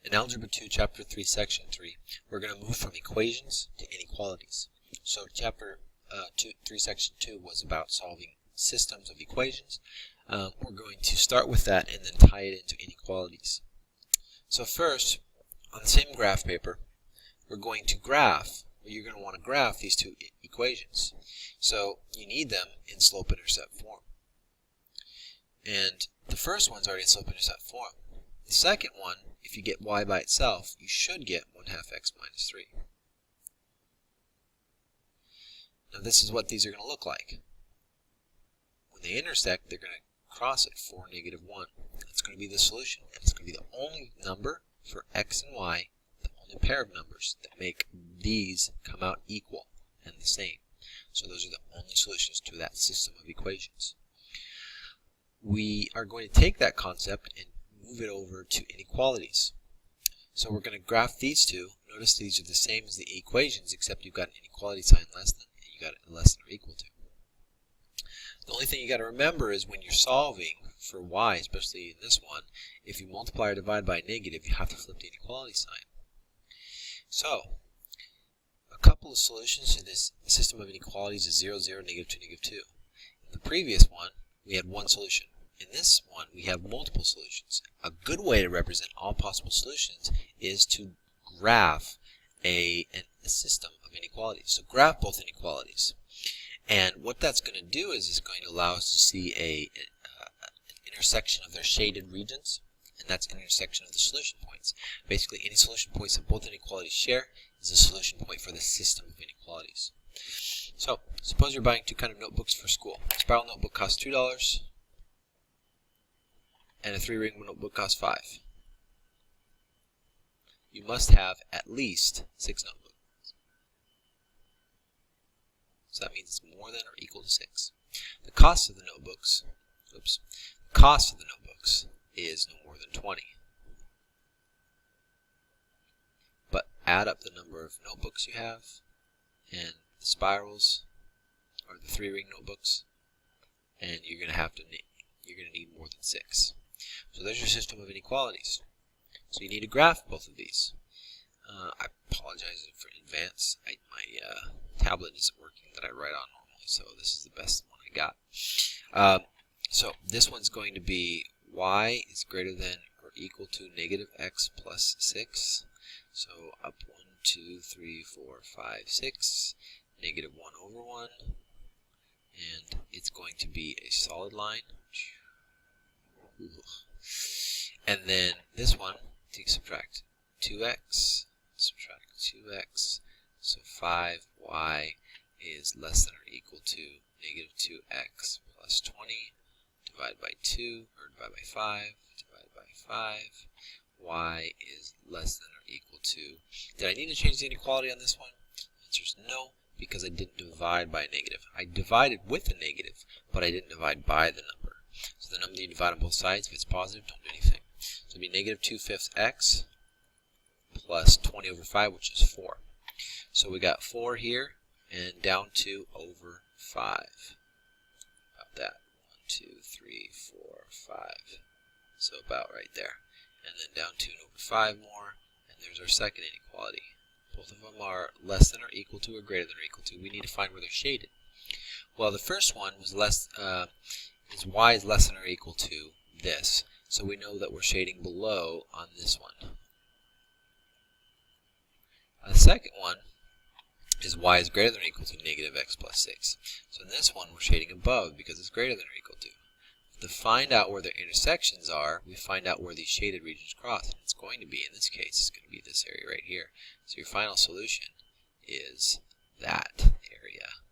In Algebra 2, Chapter 3, Section 3, we're going to move from equations to inequalities. So Chapter 3, Section 2 was about solving systems of equations. We're going to start with that and then tie it into inequalities. So first, on the same graph paper, we're going to graph, you're going to want to graph these two equations. So you need them in slope-intercept form. And the first one's already in slope-intercept form. The second one, if you get y by itself, you should get 1/2 x minus 3. Now this is what these are going to look like. When they intersect, they're going to cross at 4, -1. That's going to be the solution. And it's going to be the only number for x and y, the only pair of numbers that make these come out equal and the same. So those are the only solutions to that system of equations. We are going to take that concept and move it over to inequalities. So we're going to graph these two. Notice these are the same as the equations, except you've got an inequality sign less than, and you got it less than or equal to. The only thing you got to remember is when you're solving for y, especially in this one, if you multiply or divide by a negative, you have to flip the inequality sign. So, a couple of solutions to this system of inequalities is 0, 0, -2, -2. In the previous one, we had one solution. In this one, we have multiple solutions. A good way to represent all possible solutions is to graph a system of inequalities. So graph both inequalities. And what that's going to do is it's going to allow us to see an intersection of their shaded regions, and that's an intersection of the solution points. Basically, any solution points that both inequalities share is a solution point for the system of inequalities. So, suppose you're buying two kind of notebooks for school. A spiral notebook costs $2, and a 3-ring notebook costs $5. You must have at least 6 notebooks. So that means it's more than or equal to 6. The cost of the notebooks, is no more than 20. But add up the number of notebooks you have, and the spirals, or the 3-ring notebooks, and you're going to need more than 6. So there's your system of inequalities. So you need to graph both of these. I apologize for in advance. My tablet isn't working that I write on normally, so this is the best one I got. So this one's going to be y is greater than or equal to -x plus 6. So up 1, 2, 3, 4, 5, 6, -1/1, and it's going to be a solid line. And then this one, subtract 2x, subtract 2x, so 5y is less than or equal to -2x plus 20, divide by 2, or divide by 5, divide by 5, y is less than or equal to, did I need to change the inequality on this one? The answer is no, because I didn't divide by a negative. I divided with a negative, but I didn't divide by the number. So the number that you divide on both sides, if it's positive, don't do anything. So it'll be -2/5 x plus 20/5, which is 4. So we got 4 here, and down 2 over 5. About that. 1, 2, 3, 4, 5. So about right there. And then down 2 over 5 more, and there's our second inequality. Both of them are less than or equal to or greater than or equal to. We need to find where they're shaded. Well, the first one was is y is less than or equal to this. So we know that we're shading below on this one. The second one is y is greater than or equal to -x plus 6. So in this one, we're shading above because it's greater than or equal to. To find out where their intersections are, we find out where these shaded regions cross. And it's going to be, in this case, it's going to be this area right here. So your final solution is that area.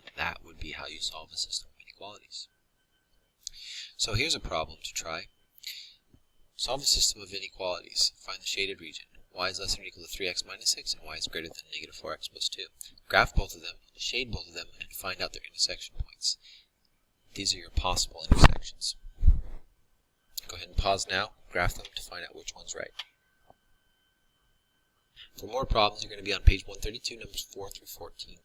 And that would be how you solve a system of inequalities. So here's a problem to try. Solve a system of inequalities. Find the shaded region. Y is less than or equal to 3x minus 6, and y is greater than -4x plus 2. Graph both of them, shade both of them, and find out their intersection points. These are your possible intersections. Go ahead and pause now, graph them to find out which one's right. For more problems, you're going to be on page 132, numbers 4 through 14.